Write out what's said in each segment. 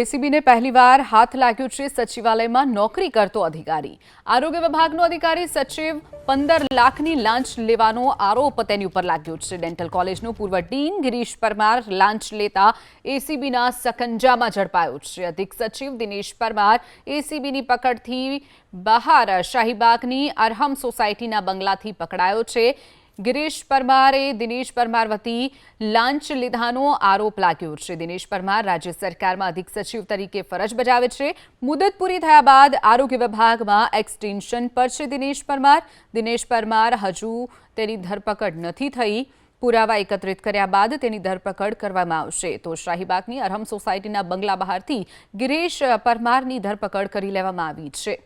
એસીબીને પહેલીવાર હાથ લાગ્યું છે સચિવાલયમાં નોકરી કરતો અધિકારી। આરોગ્ય વિભાગનો અધિકારી સચિવ 15 લાખની લાંચ લેવાનો આરોપ તેની ઉપર લાગ્યો છે। ડેન્ટલ કોલેજનો પૂર્વ ડીન ગિરીશ પરમાર લાંચ લેતા એસીબીના સકંજામાં ઝડપાયો છે। અધિક સચિવ દિનેશ પરમાર એસીબીની પકડથી બહાર શાહીબાગની અરહમ સોસાયટીના બંગલાથી પકડાયો છે। गिरीश परमारे दिनेश परमार वती लांच લીધાનો આરોપ લાગ્યો છે। દિનેશ પરમાર રાજ્ય સરકારમાં અધિક સચિવ તરીકે ફરજ બજાવે છે। મુદત પૂરી થયા બાદ આરોગ્ય વિભાગમાં એક્સટેન્શન પર છે દિનેશ પરમાર હજુ તેની ધરપકડ નથી થઈ। પુરાવા એકત્રિત કર્યા બાદ તેની ધરપકડ કરવામાં આવશે। તો શાહીબાગની અરહમ સોસાયટીના બંગલા બહારથી ગિરીશ પરમારની ધરપકડ કરી લેવામાં આવી છે।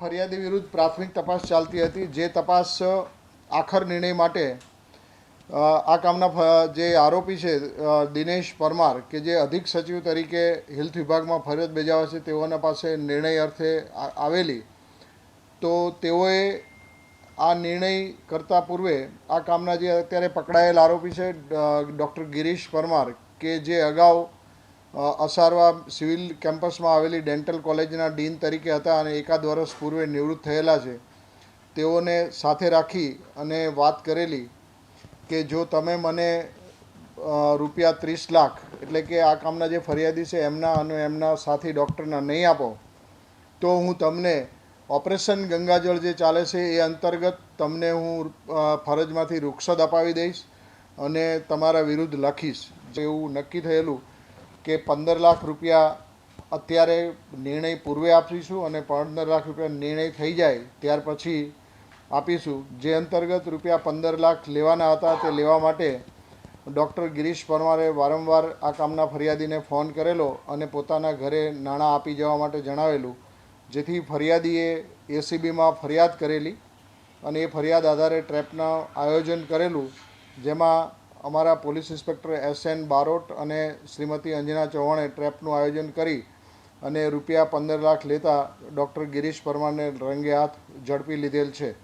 ફરિયાદી વિરુદ્ધ પ્રાથમિક તપાસ ચાલતી હતી, જે તપાસ આખર નિર્ણય માટે આ કામના જે આરોપી છે દિનેશ પરમાર કે જે અધિક સચિવ તરીકે હેલ્થ વિભાગમાં ફરજ બજાવે છે તેઓના પાસે નિર્ણય અર્થે આવેલી, તો તેઓએ આ નિર્ણય કરતા પૂર્વે આ કામના જે અત્યારે પકડાયેલ આરોપી છે ડૉક્ટર ગિરીશ પરમાર કે જે અગાઉ અસારવા સિવિલ કેમ્પસમાં આવેલી ડેન્ટલ કોલેજના ડીન તરીકે હતા અને એકાદ વર્ષ પૂર્વે નિવૃત્ત થયેલા છે, તેઓને સાથે રાખી અને વાત કરેલી કે જો તમે મને રૂપિયા 30 લાખ એટલે કે આ કામના જે ફરિયાદી છે એમના અને એમના સાથી ડૉક્ટરના નહીં આપો તો હું તમને ઓપરેશન ગંગાજળ જે ચાલે છે એ અંતર્ગત તમને હું ફરજમાંથી રૂખસદ અપાવી દઈશ અને તમારા વિરુદ્ધ લખીશ। એવું નક્કી થયેલું કે 15 લાખ રૂપિયા અત્યારે નિર્ણય પૂર્વે આપીશું અને 15 લાખ રૂપિયા નિર્ણય થઈ જાય ત્યાર પછી આપીશું। જે અંતર્ગત રૂપિયા 15 લાખ લેવાના હતા તે લેવા માટે ડૉક્ટર ગિરીશ પરમારે વારંવાર આ કામના ફરિયાદીને ફોન કરેલો અને પોતાના ઘરે નાણાં આપી જવા માટે જણાવેલું, જેથી ફરિયાદીએ એસીબીમાં ફરિયાદ કરેલી અને એ ફરિયાદ આધારે ટ્રેપના આયોજન કરેલું, જેમાં અમારા પોલીસ ઇન્સ્પેક્ટર SN બારોટ અને શ્રીમતી અંજના ચૌહાણે ટ્રેપનું આયોજન કરી અને રૂપિયા 15 લાખ લેતા ડૉક્ટર ગિરીશ પરમારને રંગે હાથ ઝડપી લીધેલ છે।